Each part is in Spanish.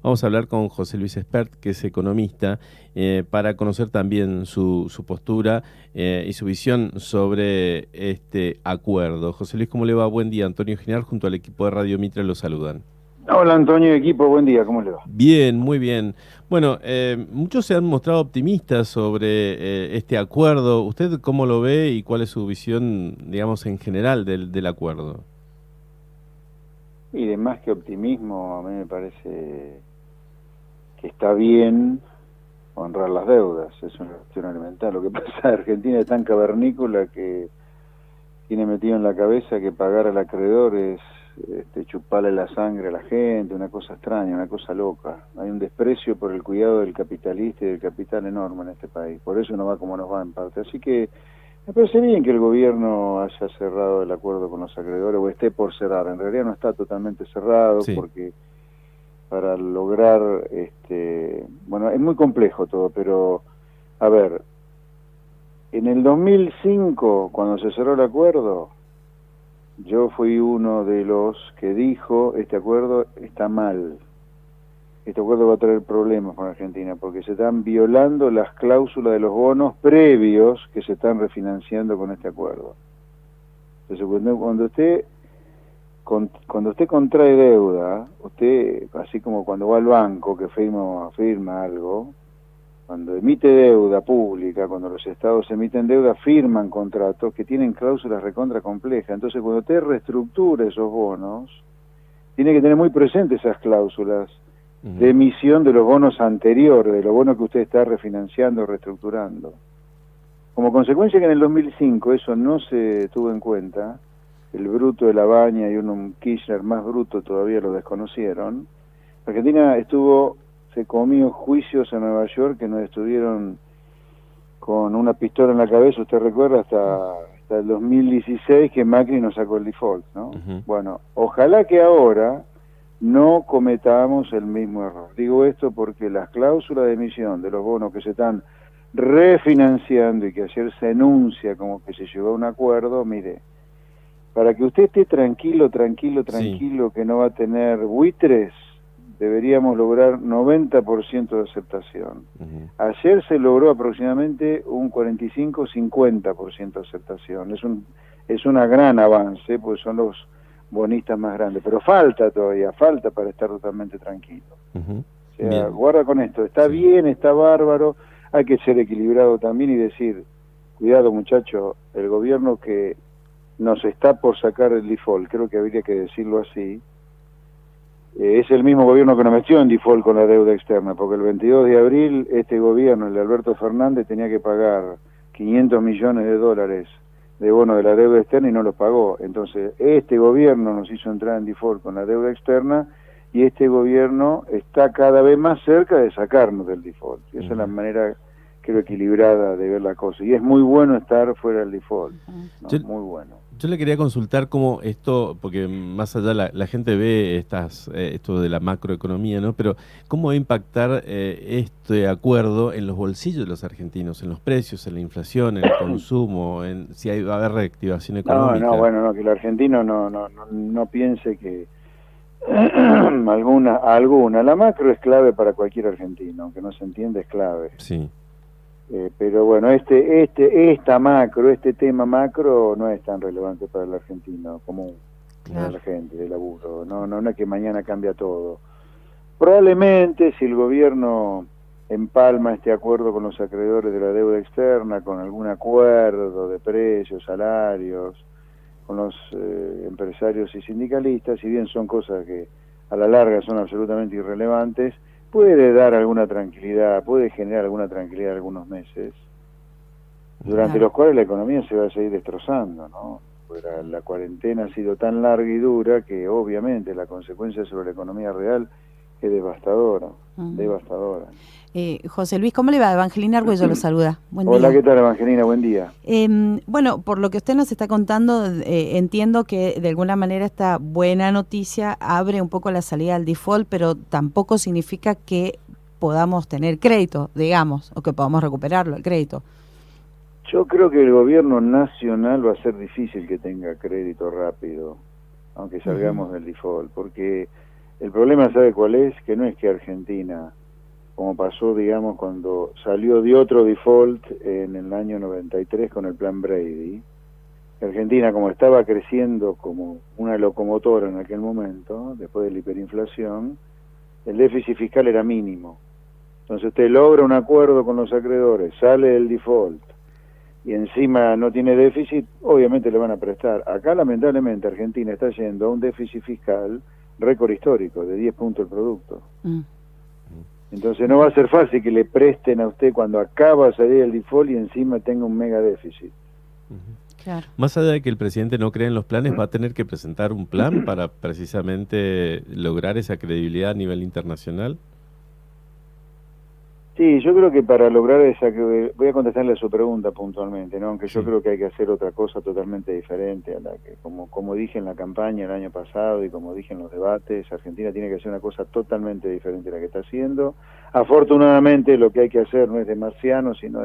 Vamos a hablar con José Luis Espert, que es economista, para conocer también su postura y su visión sobre este acuerdo. José Luis, ¿cómo le va? Buen día. Antonio Ginar, junto al equipo de Radio Mitra, lo saludan. Hola Antonio, equipo, buen día, ¿cómo le va? Bien, muy bien. Bueno, muchos se han mostrado optimistas sobre este acuerdo. ¿Usted cómo lo ve y cuál es su visión, digamos, en general del acuerdo? Y de más que optimismo, a mí me parece que está bien honrar las deudas, es una cuestión elemental. Lo que pasa es que Argentina es tan cavernícola que tiene metido en la cabeza que pagar al acreedor es chuparle la sangre a la gente, una cosa extraña, una cosa loca. Hay un desprecio por el cuidado del capitalista y del capital enorme en este país, por eso no va como nos va en parte. Así que me parece bien que el gobierno haya cerrado el acuerdo con los acreedores, o esté por cerrar. En realidad no está totalmente cerrado, Sí. porque para lograr, bueno, es muy complejo todo, pero, a ver, en el 2005, cuando se cerró el acuerdo, yo fui uno de los que dijo, este acuerdo está mal. Este acuerdo va a traer problemas con Argentina, porque se están violando las cláusulas de los bonos previos que se están refinanciando con este acuerdo. Entonces, cuando usted contrae deuda, usted, así como cuando va al banco que firma algo, cuando emite deuda pública, cuando los estados emiten deuda, firman contratos que tienen cláusulas recontra complejas. Entonces, cuando usted reestructura esos bonos, tiene que tener muy presentes esas cláusulas de emisión de los bonos anteriores, de los bonos que usted está refinanciando, reestructurando. Como consecuencia que en el 2005 eso no se tuvo en cuenta, el bruto de la Baña y un Kirchner más bruto todavía lo desconocieron, Argentina se comió juicios en Nueva York que nos estuvieron con una pistola en la cabeza, usted recuerda, hasta el 2016 que Macri nos sacó el default, ¿no? Bueno, ojalá que ahora no cometamos el mismo error. Digo esto porque las cláusulas de emisión de los bonos que se están refinanciando y que ayer se enuncia como que se llegó a un acuerdo, mire, para que usted esté tranquilo, Sí. que no va a tener buitres, deberíamos lograr 90% de aceptación. Ayer se logró aproximadamente un 45-50% de aceptación. Es una gran avance, pues son los bonistas más grandes, pero falta todavía, falta para estar totalmente tranquilo. O sea, Bien. guarda con esto, está bien, está bárbaro, hay que ser equilibrado también y decir, cuidado muchacho, el gobierno que nos está por sacar el default, creo que habría que decirlo así, es el mismo gobierno que nos metió en default con la deuda externa, porque el 22 de abril este gobierno, el de Alberto Fernández, tenía que pagar 500 millones de dólares de bono de la deuda externa y no los pagó. Entonces, este gobierno nos hizo entrar en default con la deuda externa y este gobierno está cada vez más cerca de sacarnos del default. Y esa es la manera, creo, equilibrada de ver la cosa. Y es muy bueno estar fuera del default, ¿no? Muy bueno. Yo le quería consultar cómo esto, porque más allá la gente ve esto de la macroeconomía, ¿no? Pero ¿cómo va a impactar este acuerdo en los bolsillos de los argentinos, en los precios, en la inflación, en el consumo, en si va a haber reactivación económica? No, que el argentino no piense que alguna. La macro es clave para cualquier argentino, aunque no se entienda, es clave. Sí. Pero bueno, este tema macro no es tan relevante para el argentino común, para la gente de laburo. No es que mañana cambia todo. Probablemente si el gobierno empalma este acuerdo con los acreedores de la deuda externa, con algún acuerdo de precios, salarios, con los empresarios y sindicalistas, si bien son cosas que a la larga son absolutamente irrelevantes, puede dar alguna tranquilidad, puede generar alguna tranquilidad algunos meses, durante los cuales la economía se va a seguir destrozando, ¿no? Porque la cuarentena ha sido tan larga y dura que obviamente la consecuencia sobre la economía real es devastadora, devastadora. José Luis, ¿cómo le va? Evangelina Argüello lo saluda. Buen día. Hola, ¿qué tal, Evangelina? Buen día. Bueno, por lo que usted nos está contando, entiendo que de alguna manera esta buena noticia abre un poco la salida al default, pero tampoco significa que podamos tener crédito, digamos, o que podamos recuperarlo, el crédito. Yo creo que el gobierno nacional va a ser difícil que tenga crédito rápido, aunque salgamos del default, porque El problema, ¿sabe cuál es? Que no es que Argentina, como pasó, digamos, cuando salió de otro default en el año 93 con el plan Brady, Argentina, como estaba creciendo como una locomotora en aquel momento, después de la hiperinflación, el déficit fiscal era mínimo. Entonces usted logra un acuerdo con los acreedores, sale del default y encima no tiene déficit, obviamente le van a prestar. Acá lamentablemente Argentina está yendo a un déficit fiscal récord histórico de 10 puntos el producto. Entonces no va a ser fácil que le presten a usted cuando acaba de salir del default y encima tenga un mega déficit. Claro. Más allá de que el presidente no cree en los planes, va a tener que presentar un plan para precisamente lograr esa credibilidad a nivel internacional. Sí, yo creo que para lograr esa, voy a contestarle a su pregunta puntualmente, ¿no? Aunque yo creo que hay que hacer otra cosa totalmente diferente a la que, como dije en la campaña el año pasado y como dije en los debates, Argentina tiene que hacer una cosa totalmente diferente a la que está haciendo. Afortunadamente lo que hay que hacer no es de marciano, sino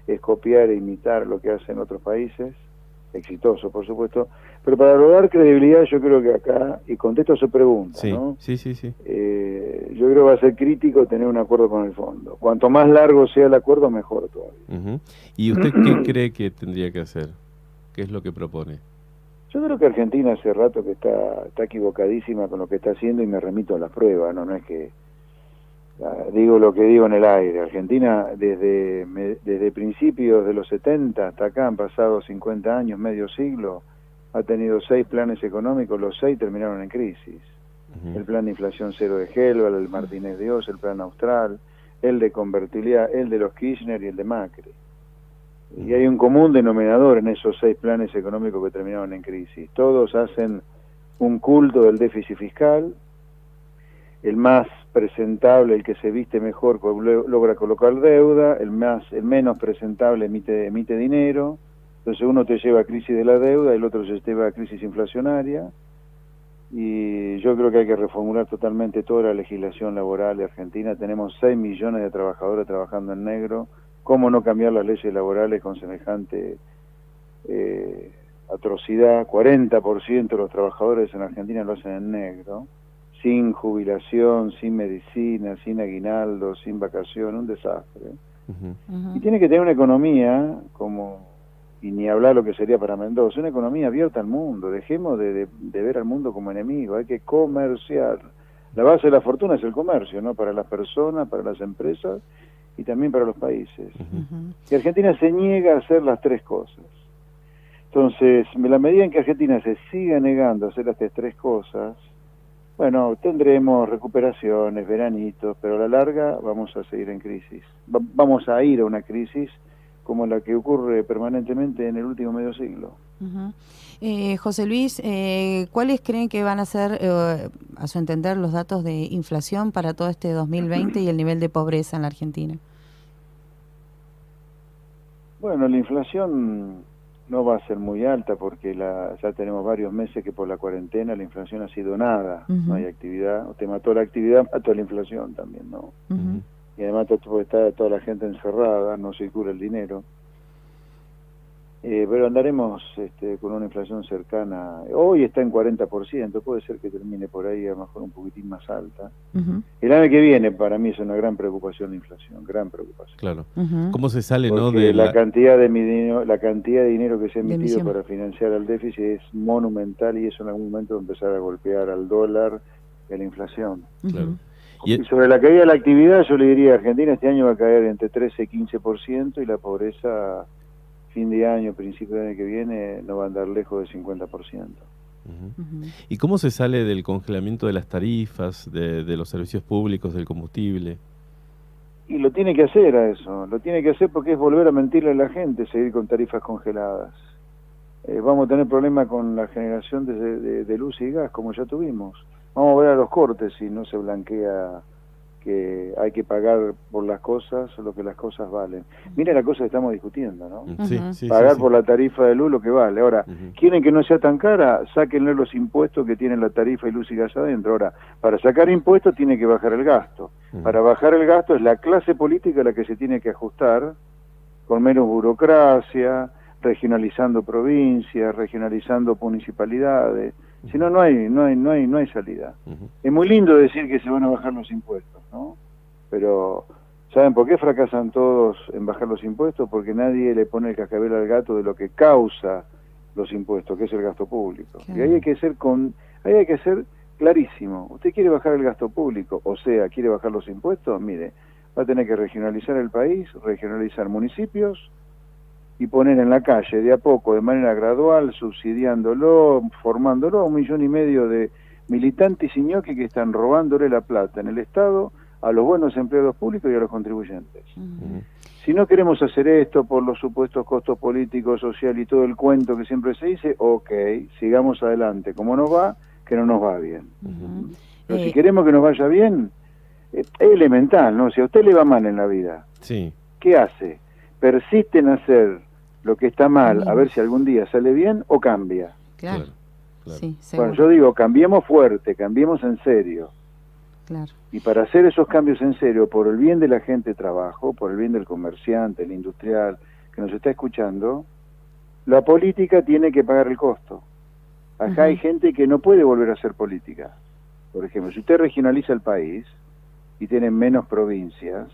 es copiar e imitar lo que hacen otros países, exitoso por supuesto, pero para lograr credibilidad yo creo que acá, y contesto a su pregunta, Sí, ¿no? sí. Yo creo que va a ser crítico tener un acuerdo con el fondo. Cuanto más largo sea el acuerdo, mejor todavía. ¿Y usted qué cree que tendría que hacer? ¿Qué es lo que propone? Yo creo que Argentina hace rato que está equivocadísima con lo que está haciendo y me remito a las pruebas, no es que digo lo que digo en el aire. Argentina desde principios de los 70 hasta acá han pasado 50 años, medio siglo, ha tenido 6 planes económicos, los 6 terminaron en crisis. El plan de inflación cero de Helval, el Martínez de Oz, el plan austral, el de convertibilidad, el de los Kirchner y el de Macri. Y hay un común denominador en esos 6 planes económicos que terminaron en crisis. Todos hacen un culto del déficit fiscal, el más presentable, el que se viste mejor, logra colocar deuda, el menos presentable emite dinero, entonces uno te lleva a crisis de la deuda, el otro se lleva a crisis inflacionaria, y yo creo que hay que reformular totalmente toda la legislación laboral de Argentina. Tenemos 6 millones de trabajadores trabajando en negro. ¿Cómo no cambiar las leyes laborales con semejante atrocidad? 40% de los trabajadores en Argentina lo hacen en negro, sin jubilación, sin medicina, sin aguinaldo, sin vacación, un desastre. Y tiene que tener una economía y ni hablar lo que sería para Mendoza, una economía abierta al mundo. Dejemos de ver al mundo como enemigo, hay que comerciar. La base de la fortuna es el comercio, ¿no? Para las personas, para las empresas y también para los países. Y Argentina se niega a hacer las 3 cosas. Entonces, en la medida en que Argentina se siga negando a hacer las 3 cosas, bueno, tendremos recuperaciones, veranitos, pero a la larga vamos a seguir en crisis. Vamos a ir a una crisis como la que ocurre permanentemente en el último medio siglo. José Luis, ¿cuáles creen que van a ser, a su entender, los datos de inflación para todo este 2020 y el nivel de pobreza en la Argentina? Bueno, la inflación no va a ser muy alta porque ya tenemos varios meses que por la cuarentena la inflación ha sido nada, no hay actividad. Usted mató la actividad, mató la inflación también, ¿no? Y además está toda la gente encerrada, no circula el dinero. Pero andaremos con una inflación cercana, hoy está en 40%, puede ser que termine por ahí a lo mejor un poquitín más alta. El año que viene para mí es una gran preocupación la inflación, gran preocupación. Claro. ¿Cómo se sale, porque no, de la cantidad de dinero que se ha emitido para financiar el déficit es monumental y eso en algún momento va a empezar a golpear al dólar y a la inflación. Claro. Y sobre la caída de la actividad, yo le diría, Argentina este año va a caer entre 13 y 15% y la pobreza, fin de año, principio del año que viene, no va a andar lejos del 50%. ¿Y cómo se sale del congelamiento de las tarifas, de los servicios públicos, del combustible? Y lo tiene que hacer a eso, lo tiene que hacer porque es volver a mentirle a la gente, seguir con tarifas congeladas. Vamos a tener problemas con la generación de luz y gas, como ya tuvimos. Vamos a ver a los cortes si no se blanquea que hay que pagar por las cosas lo que las cosas valen. Mira la cosa que estamos discutiendo, ¿no? Pagar por la tarifa de luz lo que vale. Ahora, ¿quieren que no sea tan cara? Sáquenle los impuestos que tienen la tarifa y luz y gas adentro. Ahora, para sacar impuestos tiene que bajar el gasto. Para bajar el gasto es la clase política la que se tiene que ajustar, con menos burocracia, regionalizando provincias, regionalizando municipalidades. Si no, no hay salida. Es muy lindo decir que se van a bajar los impuestos, ¿no? Pero ¿saben por qué fracasan todos en bajar los impuestos? Porque nadie le pone el cascabel al gato de lo que causa los impuestos, que es el gasto público. Y ahí hay que ser clarísimo. ¿Usted quiere bajar el gasto público? O sea, ¿quiere bajar los impuestos? Mire, va a tener que regionalizar el país, regionalizar municipios y poner en la calle de a poco, de manera gradual, subsidiándolo, formándolo a 1,5 millones de militantes y ñoquis que están robándole la plata en el Estado a los buenos empleados públicos y a los contribuyentes. Si no queremos hacer esto por los supuestos costos políticos, social y todo el cuento que siempre se dice, ok, sigamos adelante. Como nos va, que no nos va bien. Pero si queremos que nos vaya bien, es elemental, ¿no? Si a usted le va mal en la vida, ¿qué hace? ¿Persiste en hacer lo que está mal a ver si algún día sale bien o cambia? Claro. Sí, bueno, yo digo, cambiemos fuerte, cambiemos en serio. Claro. Y para hacer esos cambios en serio, por el bien de la gente de trabajo, por el bien del comerciante, el industrial que nos está escuchando, la política tiene que pagar el costo. Acá hay gente que no puede volver a hacer política. Por ejemplo, si usted regionaliza el país y tiene menos provincias,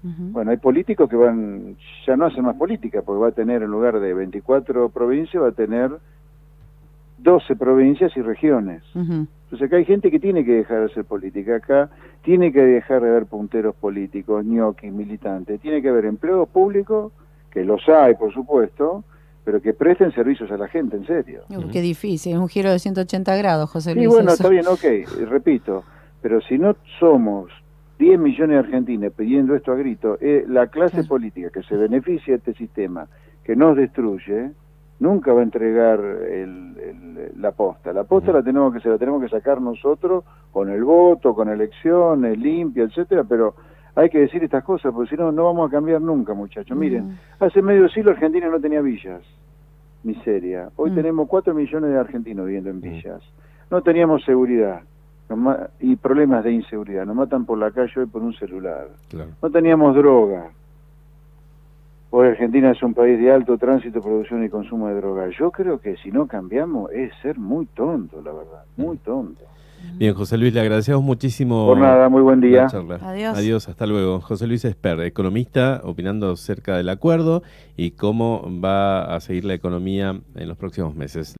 bueno, hay políticos que ya no hacen más política, porque va a tener, en lugar de 24 provincias, va a tener 12 provincias y regiones. Entonces acá hay gente que tiene que dejar de hacer política, acá tiene que dejar de haber punteros políticos, ñoquis, militantes, tiene que haber empleados públicos, que los hay, por supuesto, pero que presten servicios a la gente, en serio. Qué difícil, es un giro de 180 grados, José Luis. Sí, bueno, está bien, ok, repito, pero si no somos 10 millones de argentinos pidiendo esto a grito, la clase política que se beneficia de este sistema, que nos destruye, nunca va a entregar la posta. La posta la tenemos que sacar nosotros con el voto, con elecciones, limpia, etcétera, pero hay que decir estas cosas, porque si no, no vamos a cambiar nunca, muchachos. Miren, hace medio siglo Argentina no tenía villas. Miseria. Hoy tenemos 4 millones de argentinos viviendo en villas. No teníamos seguridad y problemas de inseguridad. Nos matan por la calle hoy por un celular. Claro. No teníamos droga. Hoy Argentina es un país de alto tránsito, producción y consumo de droga. Yo creo que si no cambiamos es ser muy tonto, la verdad, muy tonto. Bien, José Luis, le agradecemos muchísimo. Por nada, muy buen día. Adiós. Adiós, hasta luego. José Luis Esper, economista, opinando acerca del acuerdo y cómo va a seguir la economía en los próximos meses.